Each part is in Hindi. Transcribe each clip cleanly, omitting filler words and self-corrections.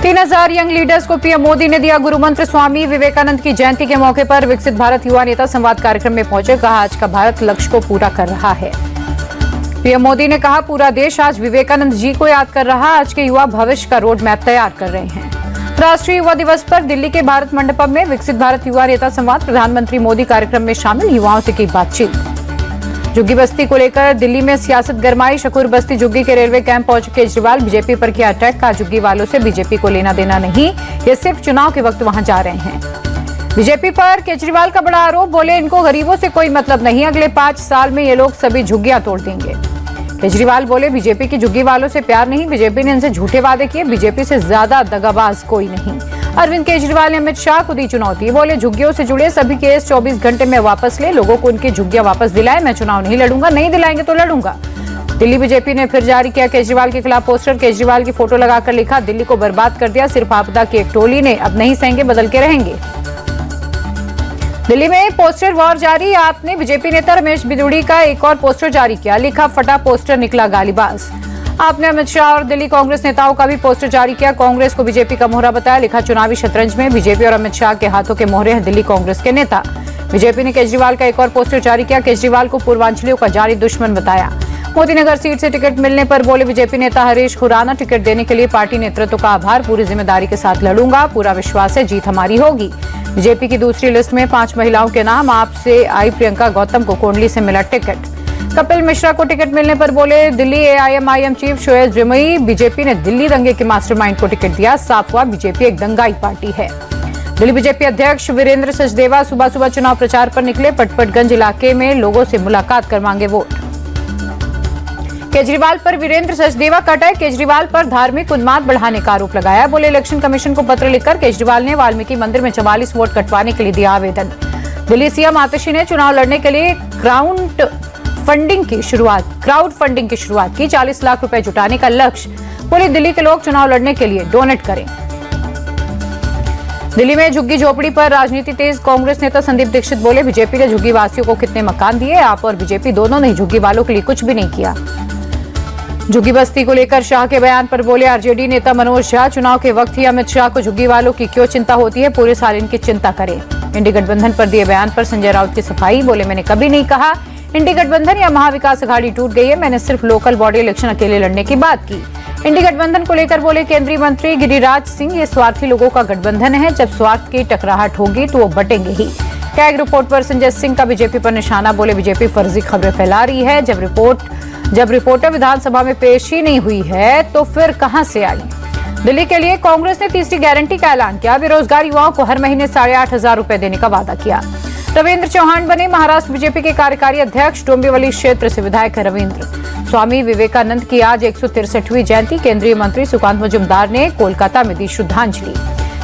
3000 यंग लीडर्स को पीएम मोदी ने दिया गुरु मंत्र। स्वामी विवेकानंद की जयंती के मौके पर विकसित भारत युवा नेता संवाद कार्यक्रम में पहुंचे। कहा, आज का भारत लक्ष्य को पूरा कर रहा है। पीएम मोदी ने कहा, पूरा देश आज विवेकानंद जी को याद कर रहा। आज के युवा भविष्य का रोड मैप तैयार कर रहे हैं। राष्ट्रीय युवा दिवस पर दिल्ली के भारत मंडपम में विकसित भारत युवा नेता संवाद। प्रधानमंत्री मोदी कार्यक्रम में शामिल, युवाओं से की बातचीत। झुग्गी बस्ती को लेकर दिल्ली में सियासत गरमाई। शकूर बस्ती झुग्गी के रेलवे कैंप पहुंचे केजरीवाल। बीजेपी पर किया अटैक। कहा, झुग्गी वालों से बीजेपी को लेना देना नहीं, ये सिर्फ चुनाव के वक्त वहां जा रहे हैं। बीजेपी पर केजरीवाल का बड़ा आरोप। बोले, इनको गरीबों से कोई मतलब नहीं, अगले 5 साल में ये लोग सभी झुग्गियां तोड़ देंगे। केजरीवाल बोले, बीजेपी की झुग्गी वालों से प्यार नहीं, बीजेपी ने इनसे झूठे वादे किए। बीजेपी से ज्यादा दगाबाज कोई नहीं। अरविंद केजरीवाल ने अमित शाह को दी चुनौती। बोले, झुग्गियों से जुड़े सभी केस 24 घंटे में वापस ले, लोगों को उनकी झुग्गियां वापस दिलाए। मैं चुनाव नहीं लड़ूंगा, नहीं दिलाएंगे तो लड़ूंगा। दिल्ली बीजेपी ने फिर जारी किया केजरीवाल के खिलाफ पोस्टर। केजरीवाल की फोटो लगाकर लिखा, दिल्ली को बर्बाद कर दिया सिर्फ आपदा की एक टोली ने, अब नहीं सहेंगे, बदल के रहेंगे। दिल्ली में पोस्टर वॉर जारी। आपने बीजेपी नेता रमेश बिदुड़ी का एक और पोस्टर जारी किया। लिखा, फटा पोस्टर निकला गालीबाज। आपने अमित शाह और दिल्ली कांग्रेस नेताओं का भी पोस्टर जारी किया। कांग्रेस को बीजेपी का मोहरा बताया। लिखा, चुनावी शतरंज में बीजेपी और अमित शाह के हाथों के मोहरे हैं दिल्ली कांग्रेस के नेता। बीजेपी ने केजरीवाल का एक और पोस्टर जारी किया। केजरीवाल को पूर्वांचलियों का जारी दुश्मन बताया। मोदीनगर सीट से टिकट मिलने पर बोले बीजेपी नेता हरीश खुराना, टिकट देने के लिए पार्टी नेतृत्व का आभार, पूरी जिम्मेदारी के साथ लड़ूंगा, पूरा विश्वास है जीत हमारी होगी। बीजेपी की दूसरी लिस्ट में 5 महिलाओं के नाम। आपसे आई प्रियंका गौतम को कोंडली से मिला टिकट। कपिल मिश्रा को टिकट मिलने पर बोले, Delhi AIMIM chief Shoaib Rimai, BJP ने दिल्ली दंगे के मास्टरमाइंड को टिकट दिया। साफ हुआ, बीजेपी एक दंगाई पार्टी है। दिल्ली बीजेपी अध्यक्ष वीरेंद्र सचदेवा सुबह सुबह चुनाव प्रचार पर निकले। पटपटगंज इलाके में लोगों से मुलाकात कर मांगे वोट। केजरीवाल पर वीरेंद्र सचदेवा का अटैक। केजरीवाल पर धार्मिक उन्माद बढ़ाने का आरोप लगाया। बोले, इलेक्शन कमीशन को पत्र लिखकर केजरीवाल ने वाल्मीकि मंदिर में 44 वोट कटवाने के लिए दिया आवेदन। दिल्ली सीएम आतिशी ने चुनाव लड़ने के लिए क्राउड फंडिंग की शुरुआत की। 40 लाख रुपए जुटाने का लक्ष्य। बोले, दिल्ली के लोग चुनाव लड़ने के लिए डोनेट करें। दिल्ली में झुग्गी झोपड़ी पर राजनीति तेज। कांग्रेस नेता संदीप दीक्षित बोले, बीजेपी ने झुग्गी वासियों को कितने मकान दिए, आप और बीजेपी दोनों ने झुग्गी वालों के लिए कुछ भी नहीं किया। झुग्गी बस्ती को लेकर शाह के बयान पर बोले आरजेडी नेता मनोज झा, चुनाव के वक्त ही अमित शाह को झुग्गी वालों की क्यों चिंता होती है, पूरे साल इनकी चिंता करें। इंडी गठबंधन पर दिए बयान पर संजय राउत की सफाई। बोले, मैंने कभी नहीं कहा इंडी गठबंधन या महाविकास अघाड़ी टूट गई है, मैंने सिर्फ लोकल बॉडी इलेक्शन अकेले लड़ने की बात की। इंडी गठबंधन को लेकर बोले केंद्रीय मंत्री गिरिराज सिंह, ये स्वार्थी लोगों का गठबंधन है, जब स्वार्थ की टकराहट होगी तो वो बटेंगे ही। कैग रिपोर्ट पर संजय सिंह का बीजेपी पर निशाना। बोले, बीजेपी फर्जी खबरें फैला रही है, जब रिपोर्टर विधानसभा में पेश ही नहीं हुई है तो फिर कहां से आई। दिल्ली के लिए कांग्रेस ने तीसरी गारंटी का ऐलान किया। बेरोजगार युवाओं को हर महीने 8,500 रुपए देने का वादा किया। रविंद्र चौहान बने महाराष्ट्र बीजेपी के कार्यकारी अध्यक्ष। डोंबिवली क्षेत्र से विधायक है रविंद्र। स्वामी विवेकानंद की आज 163वीं जयंती। केंद्रीय मंत्री सुकांत मजुमदार ने कोलकाता में दी श्रद्धांजलि।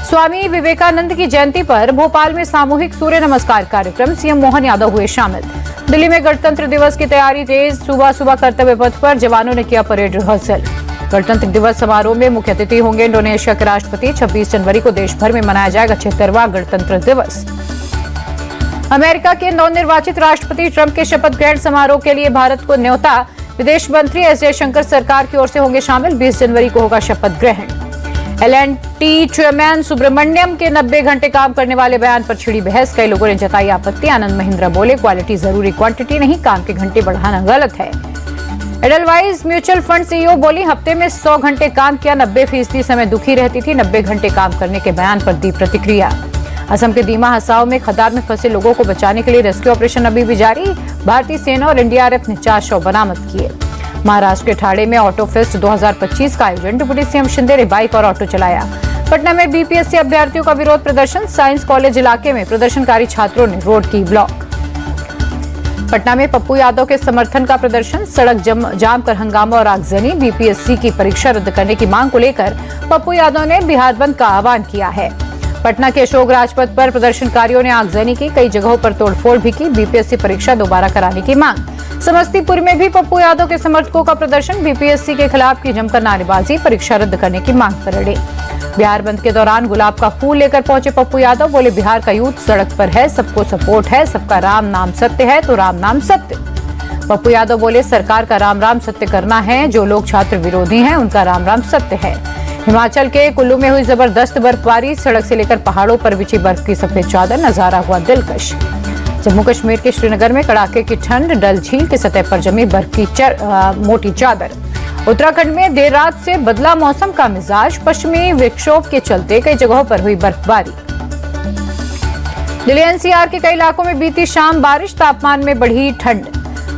स्वामी विवेकानंद की जयंती पर भोपाल में सामूहिक सूर्य नमस्कार कार्यक्रम। सीएम मोहन यादव हुए शामिल। दिल्ली में गणतंत्र दिवस की तैयारी तेज। सुबह सुबह कर्तव्य पथ पर जवानों ने किया परेड रिहर्सल। गणतंत्र दिवस समारोह में मुख्य अतिथि होंगे इंडोनेशिया के राष्ट्रपति। 26 जनवरी को देश भर में मनाया जाएगा 76वां गणतंत्र दिवस। अमेरिका के नवनिर्वाचित राष्ट्रपति ट्रंप के शपथ ग्रहण समारोह के लिए भारत को न्योता। विदेश मंत्री एस जयशंकर सरकार की ओर से होंगे शामिल। 20 जनवरी को होगा शपथ ग्रहण। एल&टी चेयरमैन सुब्रमण्यम के 90 घंटे काम करने वाले बयान पर छिड़ी बहस। कई लोगों ने जताई आपत्ति। आनंद महिंद्रा बोले, क्वालिटी जरूरी, क्वांटिटी नहीं, काम के घंटे बढ़ाना गलत है। एडलवाइज म्यूचुअल फंड सीईओ बोली, हफ्ते में 100 घंटे काम किया, 90% समय दुखी रहती थी। 90 घंटे काम करने के बयान पर दी प्रतिक्रिया। असम के दीमा हसाओ में खदान में फंसे लोगों को बचाने के लिए रेस्क्यू ऑपरेशन अभी भी जारी। भारतीय सेना और एनडीआरएफ ने 4 शव बरामद किए। महाराष्ट्र के ठाणे में ऑटो फेस्ट 2025 का आयोजन। डिप्टी सीएम शिंदे ने बाइक और ऑटो चलाया। पटना में बीपीएससी अभ्यर्थियों का विरोध प्रदर्शन। साइंस कॉलेज इलाके में प्रदर्शनकारी छात्रों ने रोड की ब्लॉक। पटना में पप्पू यादव के समर्थन का प्रदर्शन। सड़क जाम कर हंगामा और आगजनी। बीपीएससी की परीक्षा रद्द करने की मांग को लेकर पप्पू यादव ने बिहार बंद का आह्वान किया है। पटना के अशोक राजपथ पर प्रदर्शनकारियों ने आगजनी की। कई जगहों पर तोड़फोड़ भी की। बीपीएससी परीक्षा दोबारा कराने की मांग। समस्तीपुर में भी पप्पू यादव के समर्थकों का प्रदर्शन। बीपीएससी के खिलाफ की जमकर नारेबाजी। परीक्षा रद्द करने की मांग पर अड़े। बिहार बंद के दौरान गुलाब का फूल लेकर पहुंचे पप्पू यादव। बोले, बिहार का यूथ सड़क पर है, सबको सपोर्ट है, सबका राम नाम सत्य है तो राम नाम सत्य। पप्पू यादव बोले, सरकार का राम राम सत्य करना है, जो लोग छात्र विरोधी हैं उनका राम राम सत्य है। हिमाचल के कुल्लू में हुई जबरदस्त बर्फबारी, सड़क से लेकर पहाड़ों पर बिछी बर्फ की सफेद चादर, नजारा हुआ दिलकश। जम्मू कश्मीर के श्रीनगर में कड़ाके की ठंड, डल झील की सतह पर जमी बर्फ की मोटी चादर। उत्तराखंड में देर रात से बदला मौसम का मिजाज, पश्चिमी विक्षोभ के चलते कई जगहों पर हुई बर्फबारी। दिल्ली एनसीआर के कई इलाकों में बीती शाम बारिश, तापमान में बढ़ी ठंड।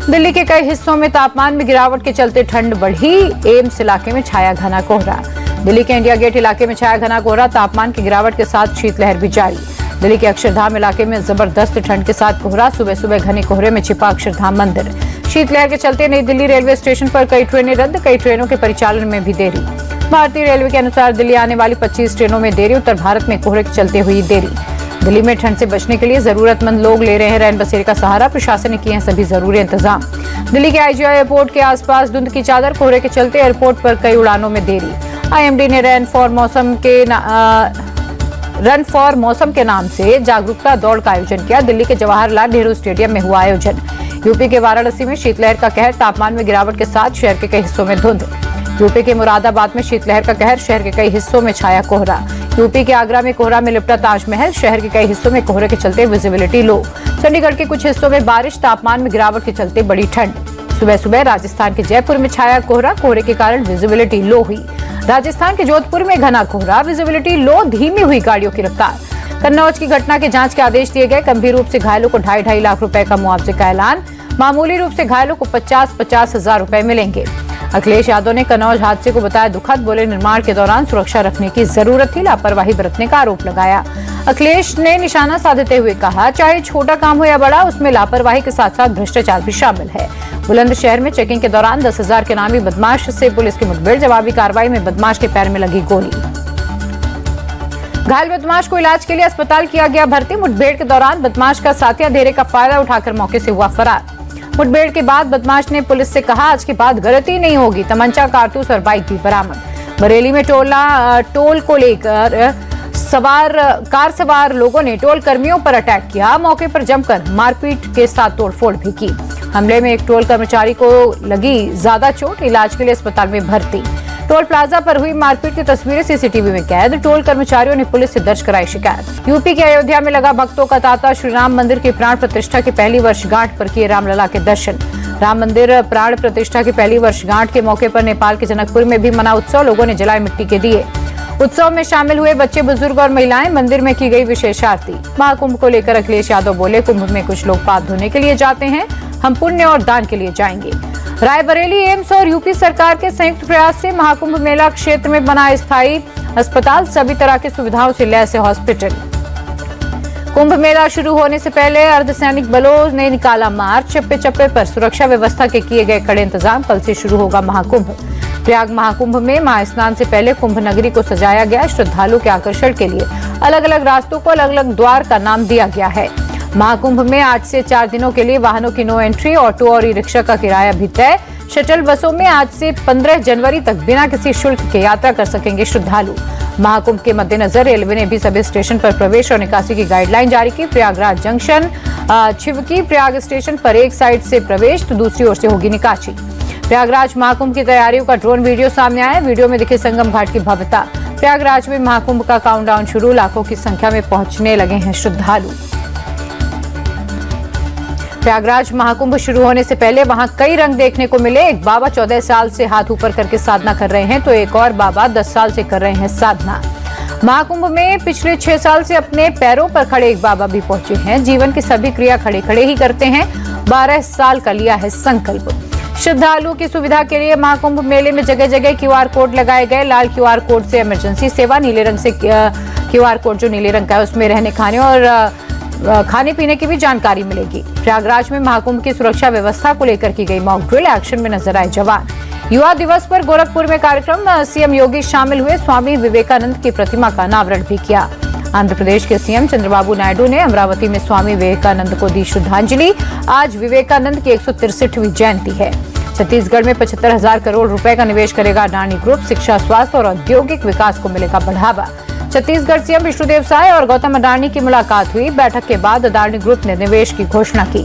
दिल्ली के कई हिस्सों में तापमान में गिरावट के चलते ठंड बढ़ी, एम्स इलाके में छाया घना कोहरा। दिल्ली के इंडिया गेट इलाके में छाया घना कोहरा, तापमान की गिरावट के साथ शीतलहर भी जारी। दिल्ली के अक्षरधाम इलाके में जबरदस्त ठंड के साथ कोहरा, सुबह सुबह घने कोहरे में छिपा अक्षरधाम मंदिर। शीतलहर के चलते नई दिल्ली रेलवे स्टेशन पर कई ट्रेनें रद्द, कई ट्रेनों के परिचालन में भी देरी। भारतीय रेलवे के अनुसार दिल्ली आने वाली 25 ट्रेनों में देरी, उत्तर भारत में कोहरे के चलते हुई देरी। दिल्ली में ठंड से बचने के लिए जरूरतमंद लोग ले रहे हैं रैन बसेरे का सहारा, प्रशासन ने किए हैं सभी जरूरी इंतजाम। दिल्ली के आईजीआई एयरपोर्ट के आसपास धुंध की चादर, कोहरे के चलते एयरपोर्ट पर कई उड़ानों में देरी। आईएमडी ने रन फॉर मौसम के नाम से जागरूकता दौड़ का आयोजन किया। दिल्ली के जवाहरलाल नेहरू स्टेडियम में हुआ आयोजन। यूपी के वाराणसी में शीतलहर का कहर, तापमान में गिरावट के साथ शहर के कई हिस्सों में धुंध। यूपी के मुरादाबाद में शीतलहर का कहर, शहर के कई हिस्सों में छाया कोहरा। यूपी के आगरा में कोहरा में लिपटा ताजमहल, शहर के कई हिस्सों में कोहरे के चलते विजिबिलिटी लो। चंडीगढ़ के कुछ हिस्सों में बारिश, तापमान में गिरावट के चलते बड़ी ठंड। सुबह सुबह राजस्थान के जयपुर में छाया कोहरा, कोहरे के कारण विजिबिलिटी लो हुई। राजस्थान के जोधपुर में घना कोहरा, विजिबिलिटी लो, धीमी हुई गाड़ियों की रफ्तार। कन्नौज की घटना के जांच के आदेश दिए गए। गंभीर रूप से घायलों को 2.5 लाख रुपए का मुआवजे का ऐलान। मामूली रूप से घायलों को 50 हजार रुपए मिलेंगे। अखिलेश यादव ने कन्नौज हादसे को बताया दुखद, बोले निर्माण के दौरान सुरक्षा रखने की जरूरत थी, लापरवाही बरतने का आरोप लगाया। अखिलेश ने निशाना साधते हुए कहा, चाहे छोटा काम हो या बड़ा, उसमें लापरवाही के साथ साथ भ्रष्टाचार भी शामिल है। बुलंदशहर में चेकिंग के दौरान 10,000 के नामी बदमाश से पुलिस की मुठभेड़, जवाबी कार्रवाई में बदमाश के पैर में लगी गोली। घायल बदमाश को इलाज के लिए अस्पताल किया गया भर्ती। मुठभेड़ के दौरान बदमाश का साथिया अंधेरे का फायदा उठाकर मौके से हुआ फरार। मुठभेड़ के बाद बदमाश ने पुलिस से कहा, आज के बाद गलती नहीं होगी। तमंचा, कारतूस और बाइक भी बरामद। बरेली में टोल को लेकर कार सवार लोगों ने टोल कर्मियों पर अटैक किया, मौके पर जमकर मारपीट के साथ तोड़फोड़ भी की। हमले में एक टोल कर्मचारी को लगी ज्यादा चोट, इलाज के लिए अस्पताल में भर्ती। टोल प्लाजा पर हुई मारपीट की तस्वीरें सीसीटीवी में कैद। टोल कर्मचारियों ने पुलिस से दर्ज कराई शिकायत। यूपी के अयोध्या में लगा भक्तों का तांता, श्री राम मंदिर की प्राण प्रतिष्ठा की पहली वर्षगांठ पर किए रामलला के दर्शन। राम मंदिर प्राण प्रतिष्ठा की पहली वर्षगांठ के मौके पर नेपाल के जनकपुर में भी मना उत्सव, लोगों ने जलाए मिट्टी के दिए। उत्सव में शामिल हुए बच्चे, बुजुर्ग और महिलाएं। मंदिर में की गई विशेष आरती। महाकुंभ को लेकर अखिलेश यादव बोले, कुंभ में कुछ लोग पाप धोने के लिए जाते हैं, हम पुण्य और दान के लिए जाएंगे। रायबरेली एम्स और यूपी सरकार के संयुक्त प्रयास से महाकुंभ मेला क्षेत्र में बना स्थायी अस्पताल, सभी तरह की सुविधाओं से लैस है हॉस्पिटल। कुंभ मेला शुरू होने से पहले अर्धसैनिक बलों ने निकाला मार्च, चप्पे चप्पे पर सुरक्षा व्यवस्था के किए गए कड़े इंतजाम। कल से शुरू होगा महाकुंभ। प्रयाग महाकुंभ में महास्नान से पहले कुंभ नगरी को सजाया गया। श्रद्धालुओं के आकर्षण के लिए अलग अलग रास्तों को अलग अलग द्वार का नाम दिया गया है। महाकुंभ में 8 से 4 दिनों के लिए वाहनों की नो एंट्री, ऑटो और ई रिक्शा का किराया भी तय। शटल बसों में आज से 15 जनवरी तक बिना किसी शुल्क के यात्रा कर सकेंगे श्रद्धालु। महाकुंभ के मद्देनजर रेलवे ने भी सभी स्टेशन पर प्रवेश और निकासी की गाइडलाइन जारी की। प्रयागराज जंक्शन, छिवकी प्रयाग स्टेशन पर एक साइड से प्रवेश तो दूसरी ओर से होगी निकासी। प्रयागराज महाकुंभ की तैयारियों का ड्रोन वीडियो सामने आया। वीडियो में दिखे संगम घाट की भव्यता। प्रयागराज में महाकुंभ का काउंटडाउन शुरू, लाखों की संख्या में पहुंचने लगे हैं श्रद्धालु। प्रयागराज महाकुंभ शुरू होने से पहले वहां कई रंग देखने को मिले। एक बाबा 14 साल से हाथ ऊपर करके साधना कर रहे हैं तो एक और बाबा 10 साल से कर रहे हैं साधना। महाकुंभ में पिछले 6 साल से अपने पैरों पर खड़े एक बाबा भी पहुंचे हैं। जीवन की सभी क्रिया खड़े खड़े ही करते हैं। 12 साल का लिया है संकल्प। श्रद्धालुओं की सुविधा के लिए महाकुंभ मेले में जगह जगह QR कोड लगाए गए। लाल QR कोड से इमरजेंसी सेवा, नीले रंग से QR कोड जो नीले रंग का है उसमें रहने खाने और खाने पीने की भी जानकारी मिलेगी। प्रयागराज में महाकुंभ की सुरक्षा व्यवस्था को लेकर की गई मॉक ड्रिल, एक्शन में नजर आए जवान। युवा दिवस पर गोरखपुर में कार्यक्रम, सीएम योगी शामिल हुए। स्वामी विवेकानंद की प्रतिमा का अनावरण भी किया। आंध्र प्रदेश के सीएम चंद्रबाबू नायडू ने अमरावती में स्वामी विवेकानंद को दी श्रद्धांजलि। आज विवेकानंद की 163वीं जयंती है। छत्तीसगढ़ में 75,000 करोड़ रुपए का निवेश करेगा अडानी ग्रुप। शिक्षा, स्वास्थ्य और औद्योगिक विकास को मिलेगा बढ़ावा। छत्तीसगढ़ सीएम विष्णुदेव साय और गौतम अडानी की मुलाकात हुई। बैठक के बाद अडानी ग्रुप ने निवेश की घोषणा की।